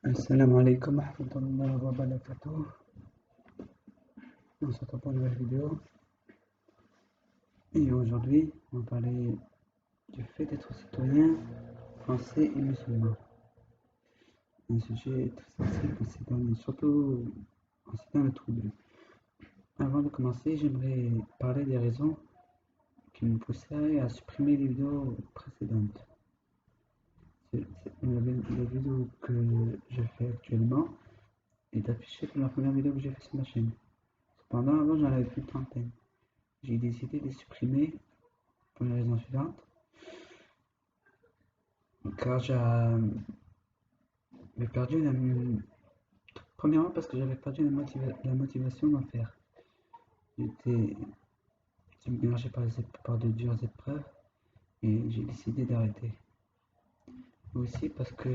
Assalamu alaikum wa rahmatullahi wa barakatuh. On se retrouve pour une nouvelle vidéo. Et aujourd'hui, on va parler du fait d'être citoyen français et musulman. Un sujet très sensible, surtout en ces temps de trouble. Avant de commencer, j'aimerais parler des raisons qui me pousseraient à supprimer les vidéos précédentes. La vidéo que je fais actuellement est affichée comme la première vidéo que j'ai faite sur ma chaîne. Cependant, avant, j'en avais plus de trentaine. J'ai décidé de les supprimer pour les raisons suivantes. Car j'avais perdu premièrement parce que j'avais perdu la motivation d'en faire. J'étais submergé par de dures épreuves et j'ai décidé d'arrêter. Aussi parce que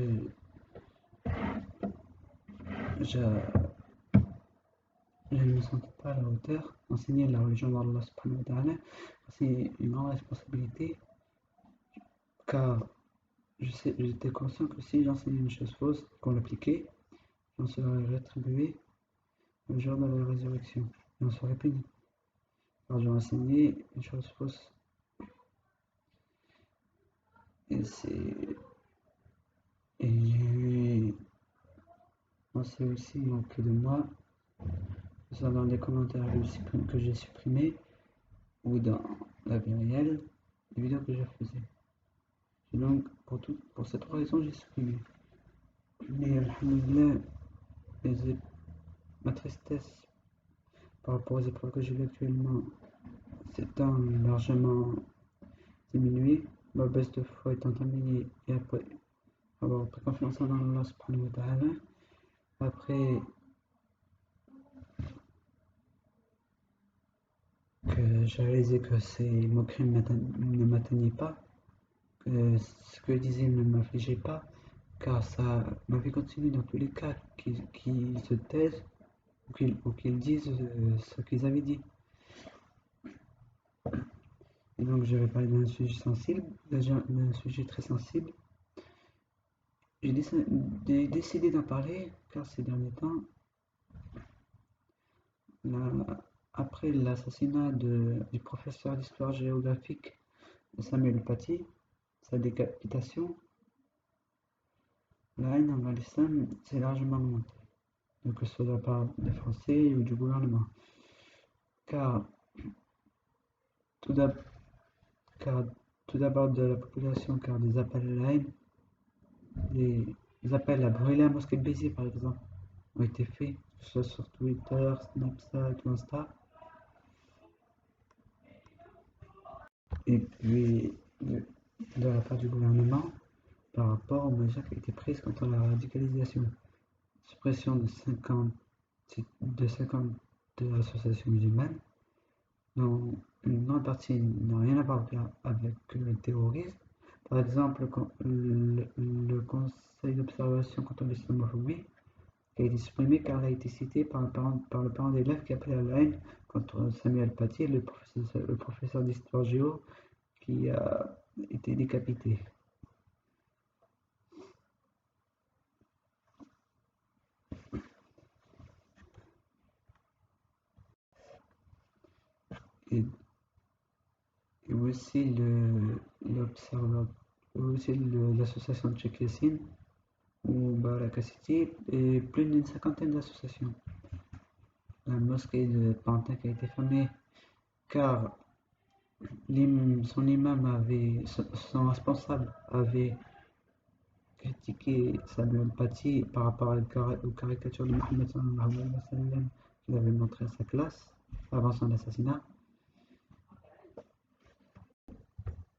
je ne me sentais pas à la hauteur. Enseigner la religion d'Allah subhanahu wa ta'ala, c'est une grande responsabilité, car j'étais conscient que si j'enseignais une chose fausse et qu'on l'appliquait, on serait rétribué le jour de la résurrection et on serait puni. Alors j'ai enseigné une chose fausse. Et j'ai pensé aussi moquer de moi, que ce soit dans des commentaires que j'ai supprimés ou dans la vie réelle, les vidéos que je faisais. Et donc pour ces trois raisons j'ai supprimé. Mais alhamdoulilah, ma tristesse par rapport aux épreuves que je vis actuellement s'étant largement diminuée, ma baisse de foi étant terminée et après avoir pris confiance en Allah subhanahu wa ta'ala, après que j'ai réalisé que ces moqueries ne m'atteignaient pas, que ce que je disais ne m'affligeait pas, car ça ma vie continue dans tous les cas qui se taisent ou qu'ils disent ce qu'ils avaient dit. Et donc je vais parler d'un sujet sensible, d'un sujet très sensible. J'ai décidé d'en parler car ces derniers temps, après l'assassinat du professeur d'histoire géographique Samuel Paty, sa décapitation, la haine envers l'islam s'est largement augmentée, que ce soit de la part des Français ou du gouvernement. Car tout d'abord de la population, car des appels à la haine, des appels à brûler la mosquée de Béziers par exemple, ont été faits, que ce soit sur Twitter, Snapchat ou Insta. Et puis de la part du gouvernement par rapport aux mesures qui ont été prises contre la radicalisation. Suppression de 50 associations musulmanes, dont une grande partie n'a rien à voir avec le terrorisme. Par exemple, le Conseil d'observation contre l'islamophobie qui a été supprimé car il a été cité par le parent d'élève qui appelait à la haine contre Samuel Paty, le professeur d'histoire géo qui a été décapité. Et aussi l'association de Cheikh Yassine ou Baraka City et plus d'une cinquantaine d'associations. La mosquée de Pantin qui a été fermée car son responsable avait critiqué Samuel Paty par rapport aux caricatures de Mohammed sallallahu alayhi wa sallam qu'il avait montré à sa classe avant son assassinat.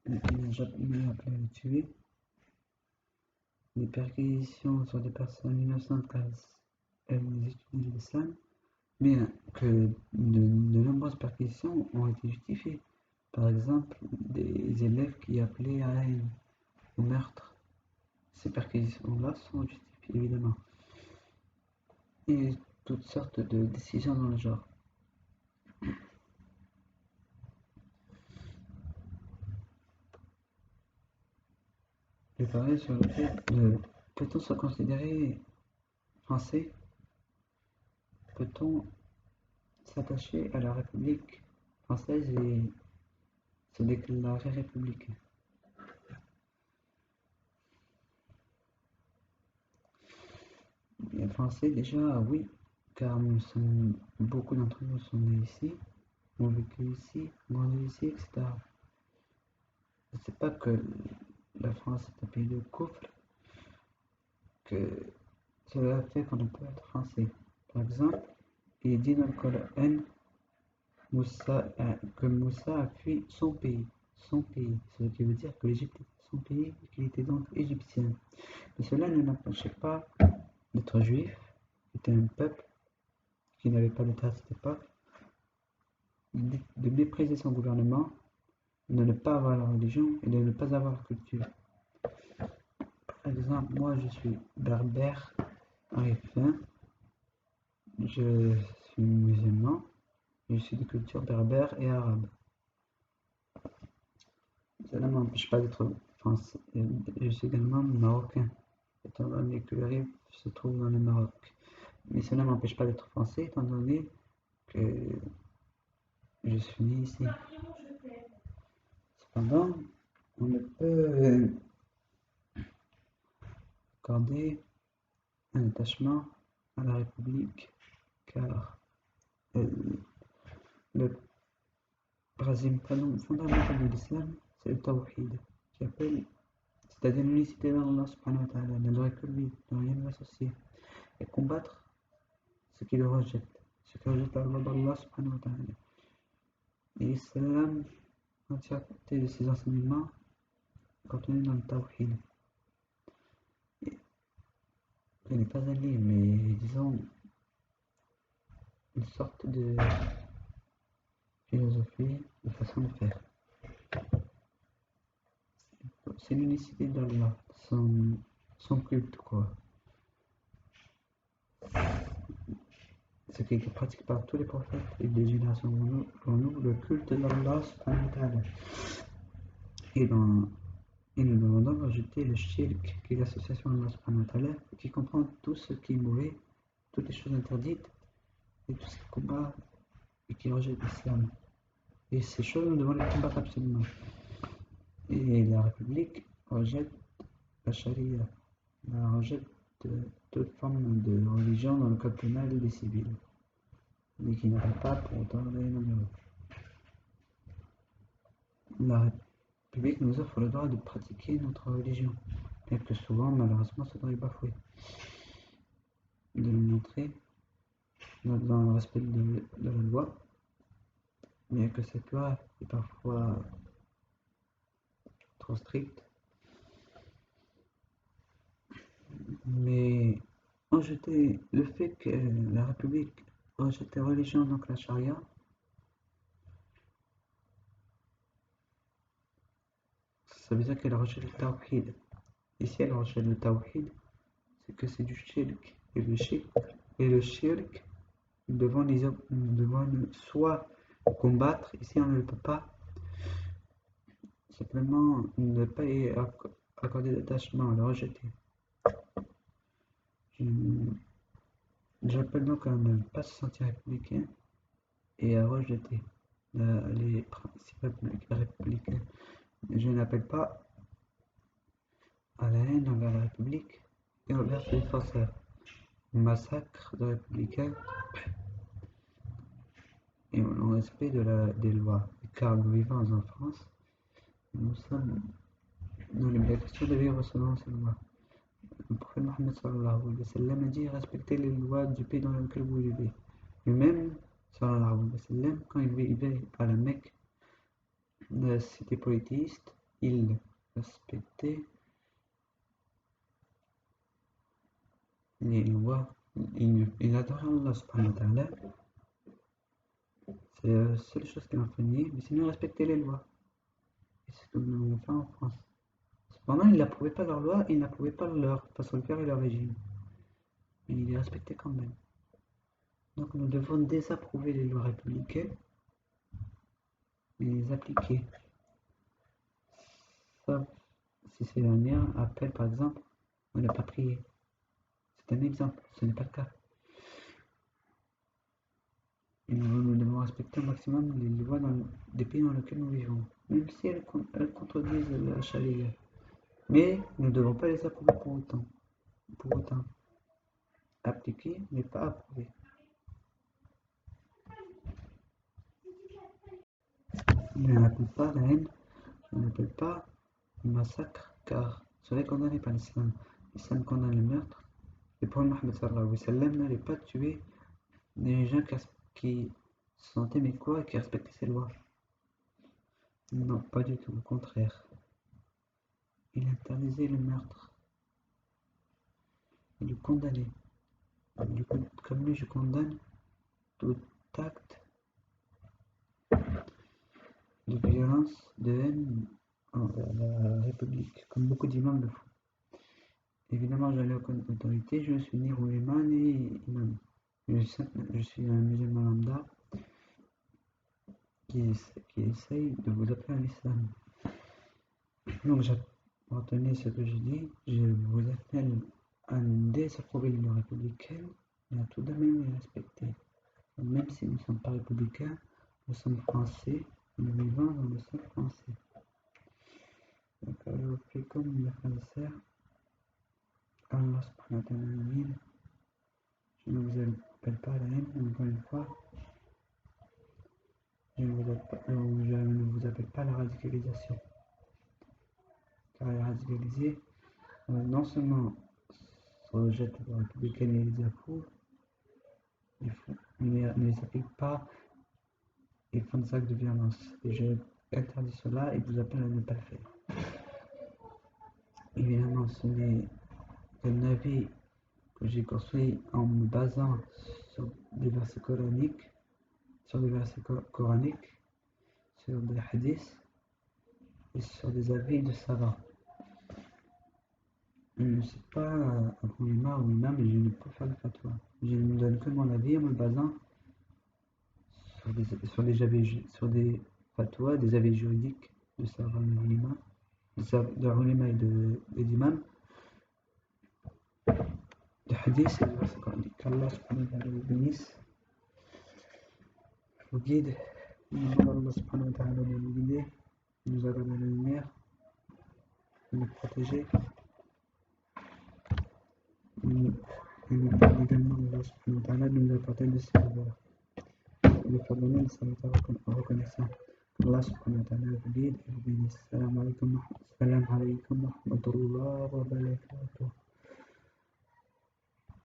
Il n'a jamais appelé à le tuer. Les perquisitions sur des personnes innocentes car elles étudient l'islam, bien que de nombreuses perquisitions ont été justifiées. Par exemple, des élèves qui appelaient à la haine, au meurtre. Ces perquisitions-là sont justifiées évidemment. Et toutes sortes de décisions dans le genre. Je parlais sur le fait de peut-on se considérer français, peut-on s'attacher à la République française et se déclarer républicain? Les Français, déjà, oui, car beaucoup d'entre nous sont nés ici, ont vécu ici, grandi ici, etc. C'est pas que la France est un pays de couple que cela fait qu'on ne peut être français. Par exemple, il est dit dans le Coran que Moussa a fui son pays, ce qui veut dire que l'Égypte était son pays et qu'il était donc égyptien. Mais cela ne l'empêchait pas d'être juif, qui était un peuple qui n'avait pas d'État à cette époque, de mépriser son gouvernement, de ne pas avoir la religion et de ne pas avoir la culture. Par exemple, moi je suis berbère, arifin, je suis musulman, je suis de culture berbère et arabe. Cela ne m'empêche pas d'être français. Je suis également marocain, étant donné que le Rif se trouve dans le Maroc. Mais cela ne m'empêche pas d'être français, étant donné que je suis né ici. Cependant, on ne peut accorder un attachement à la République, car le principe fondamental de l'islam, c'est le tawhid, qui appelle, c'est-à-dire l'unicité d'Allah subhanahu wa ta'ala, n'adorer que lui, ne rien lui associer, et combattre ce qui le rejette, ce qui rejette la loi d'Allah subhanahu wa ta'ala. Et l'islam, l'entièreté de ses enseignements, contenus dans le tawhid. Ce n'est pas un livre, mais disons une sorte de philosophie, de façon de faire. C'est l'unicité d'Allah, son culte, quoi. Ce qui a été pratiqué par tous les prophètes et des générations pour nous, le culte d'Allah subhanahu wa ta'ala. Et nous demandons de rejeter le shirk, qui est l'association d'Allah subhanahu wa ta'ala, qui comprend tout ce qui est mauvais, toutes les choses interdites, et tout ce qui combat et qui rejette l'islam. Et ces choses, nous devons les combattre absolument. Et la République rejette la charia, la rejette toute forme de religion dans le code pénal des civils, mais qui n'aura pas pour autant rien améliorer. La République nous offre le droit de pratiquer notre religion, bien que souvent, malheureusement, ce droit est bafoué. De le montrer dans le respect de la loi, bien que cette loi est parfois trop stricte. Mais le fait que la République rejette la religion, donc la charia, ça veut dire qu'elle rejette le tawhid. Et si elle rejette le tawhid, c'est que c'est du shirk. Et le shirk, nous devons soit combattre, et si on ne le peut pas, simplement ne pas y accorder d'attachement, le rejeter. J'appelle donc à ne pas se sentir républicain et à rejeter les principes républicains. Je n'appelle pas à la haine envers la République et envers ses défenseurs. Massacre de républicains et au respect des lois. Car nous vivons en France, nous sommes dans l'obligation de vivre selon ces lois. Le prophète Mohammed sallallahu alayhi wa sallam a dit respectez les lois du pays dans lequel vous vivez. Lui-même, sallallahu alayhi wa sallam, quand il vivait à la Mecque, dans la cité polythéiste, il respectait les lois, il adorait Allah subhanahu wa ta'ala. C'est la seule chose qu'il enseignait, mais sinon respecter les lois. Et c'est ce que nous devons faire en France. Cependant, ils n'approuvaient pas leurs lois, ils n'approuvaient pas leur façon de faire et leur régime. Mais ils les respectaient quand même. Donc nous devons désapprouver les lois républicaines et les appliquer. Sauf si ces dernières appellent par exemple à ne pas prier. C'est un exemple, ce n'est pas le cas. Et nous devons respecter au maximum les lois des pays dans lesquels nous vivons, même si elles contredisent la charia. Mais nous ne devons pas les approuver pour autant. Appliquer, mais pas approuver. Je n'appelle pas la haine, je n'appelle pas le massacre, car cela est condamné par l'islam. L'islam condamne le meurtre, et pour Mohammed sallallahu alayhi wa sallam n'allait pas tuer des gens qui se sentaient mécois et qui respectaient ses lois. Non, pas du tout, au contraire. Il interdisait le meurtre. Il le condamnait. Comme lui, je condamne tout acte de violence, de haine envers la République, comme beaucoup d'imams le font. Évidemment, je n'ai aucune autorité, je ne suis ni rouléma ni imam. Je suis un musulman lambda qui essaye de vous appeler à l'islam. Donc, retenez ce que je dis, je vous appelle à désapprouver l'Union républicaine, mais à tout de même les respecter. Même si nous ne sommes pas républicains, nous sommes français, nous vivons dans le sol français. Donc, je vous prie comme mes frères et sœurs, Allah subhanahu wa ta'ala, je ne vous appelle pas à la haine, encore une fois, je ne vous appelle pas à la radicalisation. Car les radicalisés, non seulement se rejettent la républicaine et les approuvent, ils ne les appliquent pas et font des actes de violence. Et je interdis cela et vous appelle à ne pas le faire. Évidemment, ce n'est qu'un avis que j'ai construit en me basant sur des versets coraniques, sur des hadiths et sur des avis de savants. Je ne suis pas un ulama ou imam, mais je ne peux faire de fatwa. Je ne donne que mon avis en me basant sur des fatwas, des avis juridiques de savants de ulama et des imams, de hadiths et de versets coraniques. Allah subhanahu wa ta'ala vous bénisse, vous guide. Allah subhanahu wa ta'ala de nous guider, nous avoir dans la lumière, de nous protéger. Et nous demandons également à Allah subhanahu wa ta'ala de nous apporter de ses faveurs. De faire de nous une salat reconnaissant. Allah subhanahu wa ta'ala vous guide et vous bénisse. Salam alaikum wa rahmatullahi wa barakatuh.